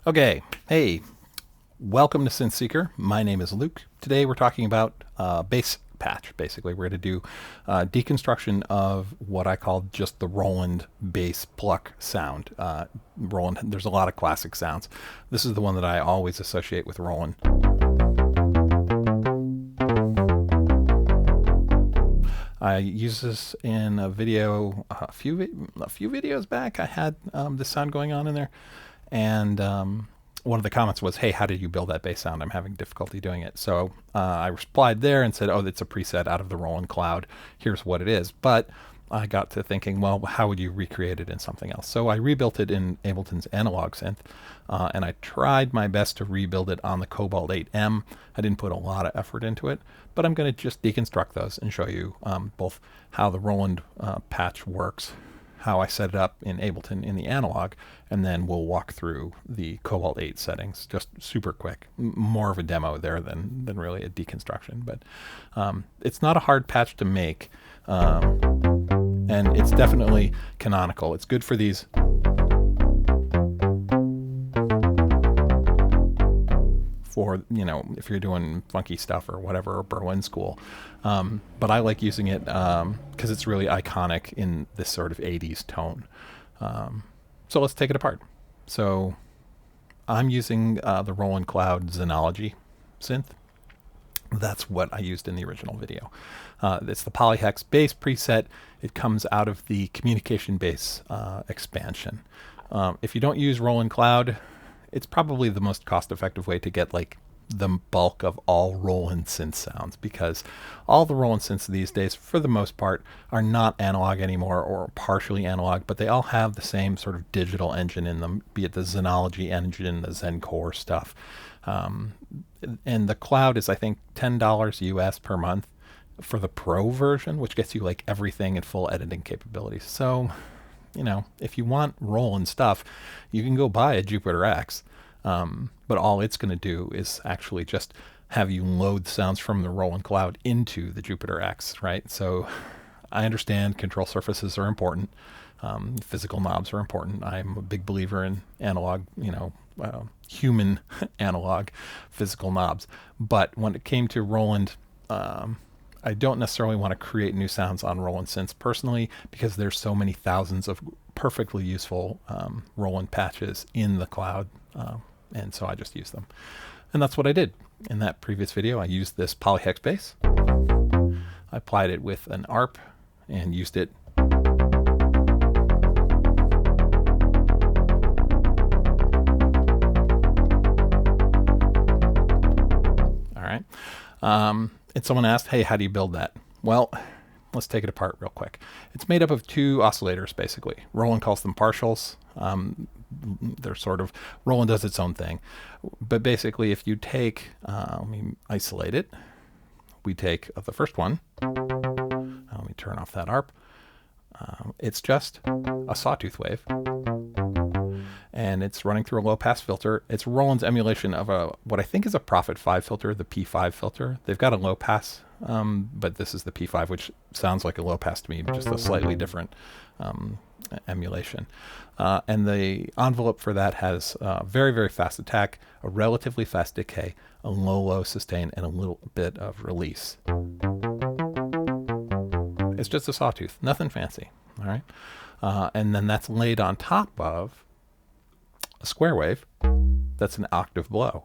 Okay, hey, welcome to Synth Seeker. My name is Luke. Today we're talking about bass patch, basically. We're going to do deconstruction of what I call just the Roland bass pluck sound. Roland, there's a lot of classic sounds. This is the one that I always associate with Roland. I used this in a video a few videos back. I had this sound going on in there, and one of the comments was, "Hey, how did you build that bass sound? I'm having difficulty doing it." So I replied there and said, "Oh, it's a preset out of the Roland Cloud. Here's what it is." But I got to thinking, well, how would you recreate it in something else? So I rebuilt it in Ableton's Analog Synth, and I tried my best to rebuild it on the Cobalt 8M. I didn't put a lot of effort into it, but I'm going to just deconstruct those and show you both how the Roland patch works, how I set it up in Ableton in the analog, and then we'll walk through the Cobalt 8 settings just super quick. More of a demo there than really a deconstruction, but it's not a hard patch to make. And it's definitely canonical. It's good for these if you're doing funky stuff or whatever, or Berlin school. But I like using it because it's really iconic in this sort of 80's tone. So let's take it apart. So I'm using the Roland Cloud Xenology synth. That's what I used in the original video. It's the Polyhex bass preset. It comes out of the communication bass expansion. If you don't use Roland Cloud, it's probably the most cost-effective way to get like the bulk of all Roland synth sounds, because all the Roland synths these days, for the most part, are not analog anymore or partially analog, but they all have the same sort of digital engine in them, be it the Xenology engine, the Zencore stuff. And the Cloud is, I think, $10 US per month for the Pro version, which gets you like everything and full editing capabilities. So, if you want Roland stuff, you can go buy a Jupiter X, but all it's going to do is actually just have you load sounds from the Roland Cloud into the Jupiter X, right? So I understand control surfaces are important. Physical knobs are important. I'm a big believer in analog, human analog physical knobs. But when it came to Roland, I don't necessarily want to create new sounds on Roland synths personally, because there's so many thousands of perfectly useful Roland patches in the cloud, and so I just use them. And that's what I did. In that previous video, I used this Polyhex bass. I applied it with an ARP and used it all right. And someone asked, hey, how do you build that? Well, let's take it apart real quick. It's made up of two oscillators, basically. Roland calls them partials. They're sort of, Roland does its own thing. But basically, if you take, let me isolate it. We take the first one. Let me turn off that ARP. It's just a sawtooth wave. And it's running through a low-pass filter. It's Roland's emulation of what I think is a Prophet 5 filter, the P5 filter. They've got a low-pass, but this is the P5, which sounds like a low-pass to me, but just a slightly different emulation. And the envelope for that has very, very fast attack, a relatively fast decay, a low sustain, and a little bit of release. It's just a sawtooth, nothing fancy, all right? And then that's laid on top of a square wave that's an octave below.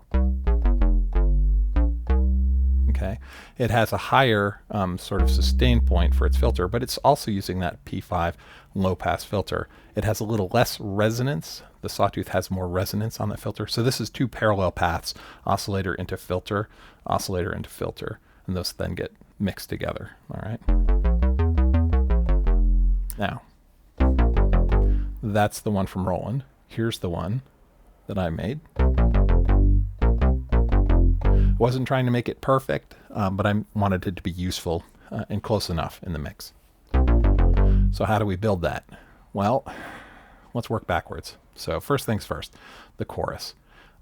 Okay, it has a higher sort of sustain point for its filter, but it's also using that P5 low pass filter. It has a little less resonance. The sawtooth has more resonance on that filter. So this is two parallel paths, oscillator into filter, and those then get mixed together. All right. Now, that's the one from Roland. Here's the one that I made. Wasn't trying to make it perfect, but I wanted it to be useful and close enough in the mix. So how do we build that? Well, let's work backwards. So first things first, the chorus.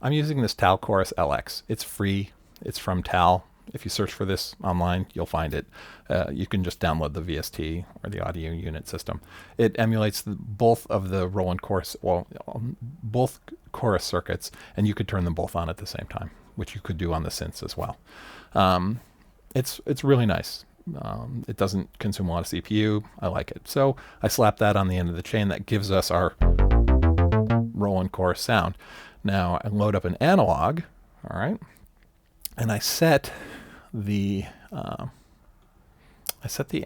I'm using this Tal Chorus LX. It's free. It's from Tal. If you search for this online, you'll find it. You can just download the VST or the audio unit system. It emulates both of the Roland chorus, well, both chorus circuits, and you could turn them both on at the same time, which you could do on the synths as well. It's really nice. It doesn't consume a lot of CPU. I like it. So I slap that on the end of the chain. That gives us our Roland chorus sound. Now I load up an analog, all right, and I set the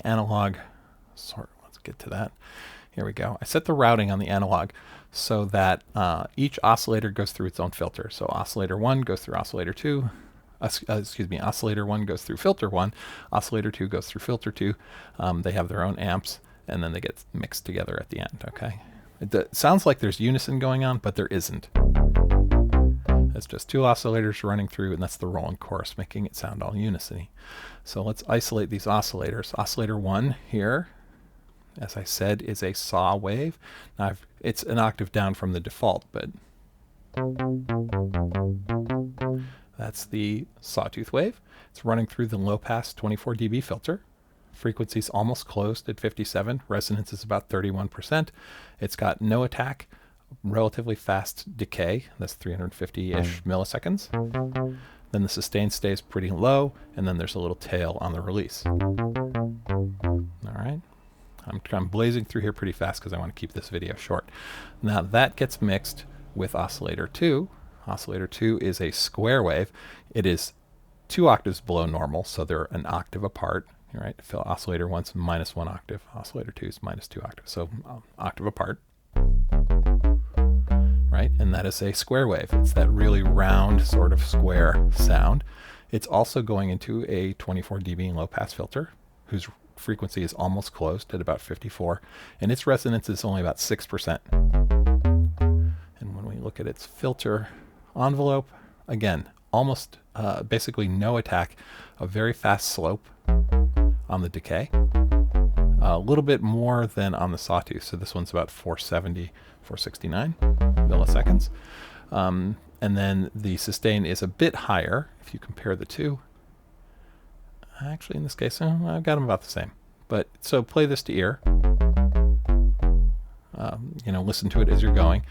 analog. Sorry, let's get to that. Here we go. I set the routing on the analog so that each oscillator goes through its own filter. So oscillator 1 goes through oscillator 2. Oscillator 1 goes through filter 1. Oscillator 2 goes through filter 2. They have their own amps, and then they get mixed together at the end. Okay. It sounds like there's unison going on, but there isn't. It's just two oscillators running through, and that's the Roland chorus, making it sound all unison-y. So let's isolate these oscillators. Oscillator 1 here, as I said, is a saw wave. Now it's an octave down from the default, but that's the sawtooth wave. It's running through the low-pass 24 dB filter. Frequency's almost closed at 57. Resonance is about 31%. It's got no attack, relatively fast decay. That's 350-ish milliseconds. Then the sustain stays pretty low, and then there's a little tail on the release. All right. I'm blazing through here pretty fast because I want to keep this video short. Now that gets mixed with oscillator 2. Oscillator 2 is a square wave. It is 2 octaves below normal, so they're an octave apart. Right? Oscillator 1's -1 octave. Oscillator 2 is -2 octaves. So octave apart. Right? And that is a square wave. It's that really round sort of square sound. It's also going into a 24 dB low pass filter whose frequency is almost closed at about 54, and its resonance is only about 6%. And when we look at its filter envelope, again, almost basically no attack, a very fast slope on the decay, a little bit more than on the sawtooth. So this one's about 470, 469 milliseconds. And then the sustain is a bit higher if you compare the two. Actually, in this case, I've got them about the same. But so play this to ear. Listen to it as you're going.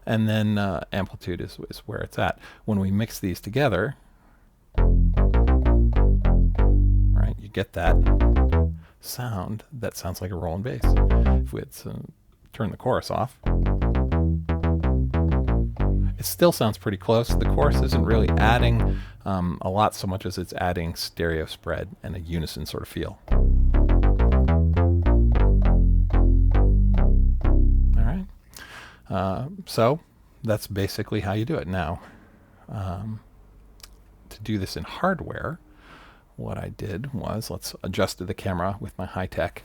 And then amplitude is where it's at. When we mix these together, right, you get that sound that sounds like a Roland bass. If we had to turn the chorus off, it still sounds pretty close. The chorus isn't really adding a lot so much as it's adding stereo spread and a unison sort of feel. All right. So that's basically how you do it. Now, to do this in hardware, what I did was, let's adjust the camera with my high-tech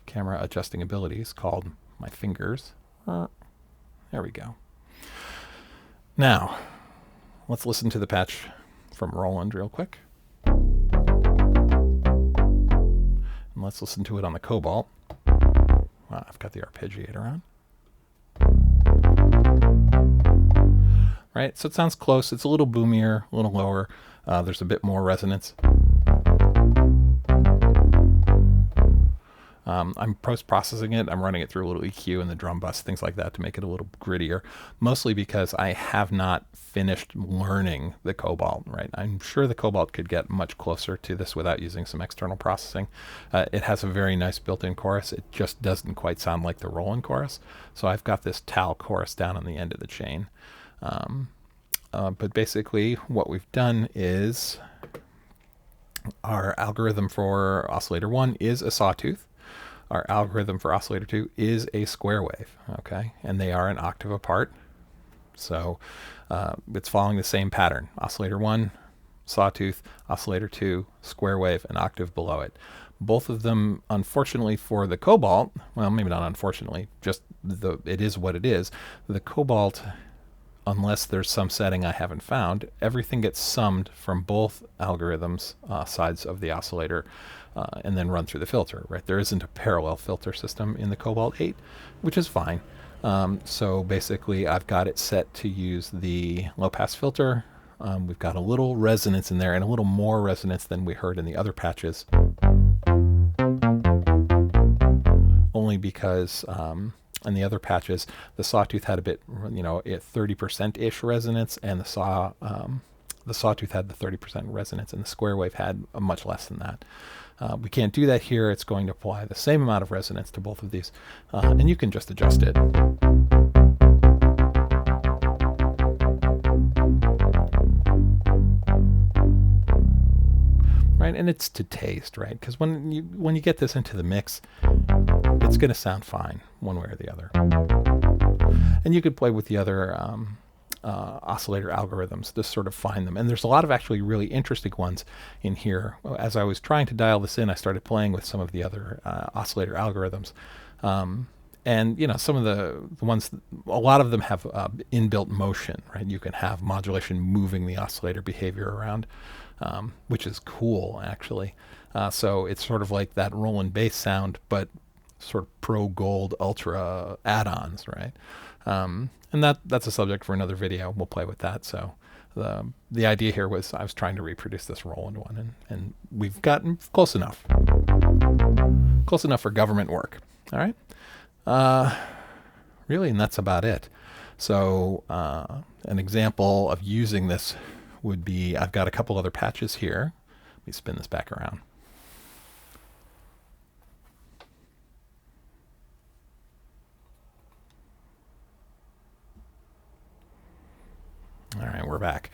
camera adjusting abilities called my fingers. There we go. Now, let's listen to the patch from Roland real quick. And let's listen to it on the Cobalt. I've got the arpeggiator on. Right, so it sounds close. It's a little boomier, a little lower. There's a bit more resonance. I'm post-processing it. I'm running it through a little EQ and the drum bus, things like that, to make it a little grittier, mostly because I have not finished learning the Cobalt, right? I'm sure the Cobalt could get much closer to this without using some external processing. It has a very nice built-in chorus. It just doesn't quite sound like the Roland chorus. So I've got this Tal chorus down on the end of the chain. But basically what we've done is our algorithm for oscillator 1 is a sawtooth. Our algorithm for oscillator 2 is a square wave, okay? And they are an octave apart. So it's following the same pattern. Oscillator 1, sawtooth, oscillator 2, square wave, an octave below it. Both of them, unfortunately for the Cobalt, well, maybe not unfortunately, just it is what it is. The Cobalt, unless there's some setting I haven't found, everything gets summed from both algorithms, sides of the oscillator, and then run through the filter, right? There isn't a parallel filter system in the Cobalt 8, which is fine. So basically I've got it set to use the low pass filter we've got a little resonance in there, and a little more resonance than we heard in the other patches. Only because in the other patches, the Sawtooth had a bit, 30%-ish resonance, and the Sawtooth had the 30% resonance, and the Square Wave had much less than that. We can't do that here. It's going to apply the same amount of resonance to both of these, and you can just adjust it. Right, and it's to taste, right? Because when you get this into the mix, it's going to sound fine one way or the other. And you could play with the other oscillator algorithms to sort of find them. And there's a lot of actually really interesting ones in here. As I was trying to dial this in, I started playing with some of the other oscillator algorithms. And some of the ones, a lot of them have inbuilt motion, right? You can have modulation moving the oscillator behavior around, which is cool, actually. So it's sort of like that Roland bass sound, but sort of pro gold ultra add-ons, right? And that's a subject for another video. We'll play with that. So the idea here was I was trying to reproduce this Roland one, and we've gotten close enough for government work. All right. Really, and that's about it. So an example of using this would be, I've got a couple other patches here. Let me spin this back around. All right, we're back.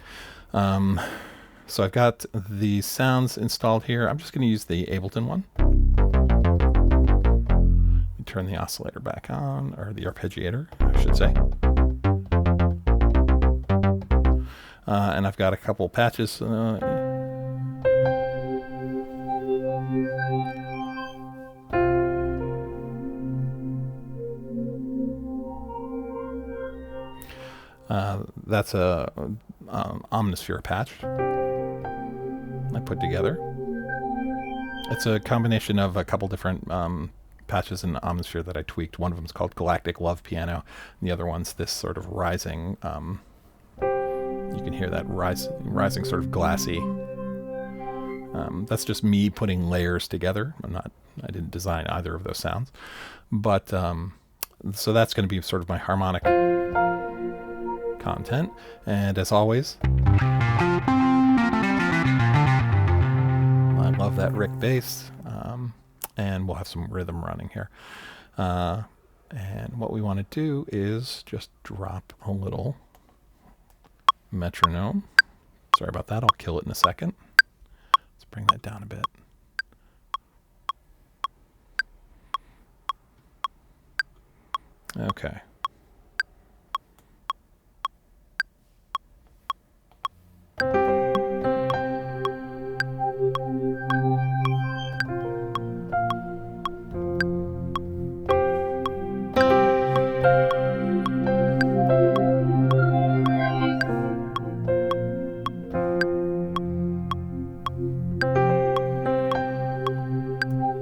So I've got the sounds installed here. I'm just going to use the Ableton one. Turn the oscillator back on, or the arpeggiator, I should say. And I've got a couple patches. That's a Omnisphere patch I put together. It's a combination of a couple different patches in Omnisphere that I tweaked. One of them is called Galactic Love Piano, and the other one's this sort of rising, you can hear that rising sort of glassy. That's just me putting layers together. I didn't design either of those sounds. But, so that's going to be sort of my harmonic content. And as always, I love that Rick bass. And we'll have some rhythm running here. And what we want to do is just drop a little metronome. Sorry about that. I'll kill it in a second. Let's bring that down a bit. Okay.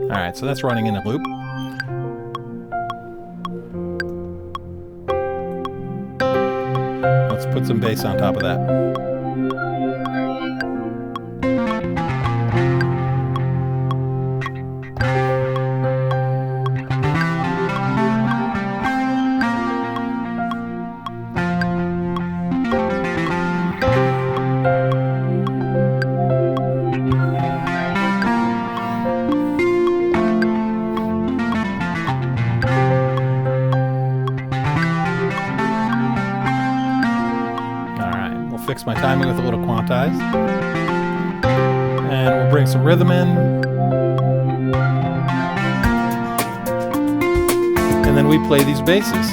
Alright, so that's running in a loop. Let's put some bass on top of that. Fix my timing with a little quantize, and we'll bring some rhythm in, and then we play these basses.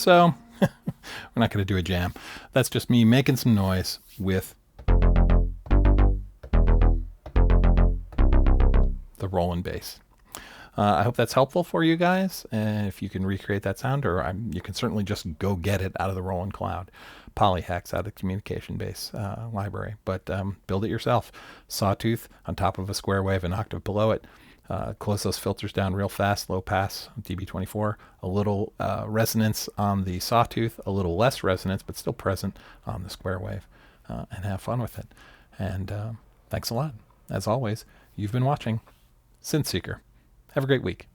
So we're not going to do a jam. That's just me making some noise with the Roland bass. I hope that's helpful for you guys. And if you can recreate that sound, or you can certainly just go get it out of the Roland Cloud. Polyhex out of the communication bass library. But build it yourself. Sawtooth on top of a square wave, an octave below it. Close those filters down real fast, low pass, dB24. A little resonance on the sawtooth, a little less resonance, but still present on the square wave. And have fun with it. And thanks a lot. As always, you've been watching Synth Seeker. Have a great week.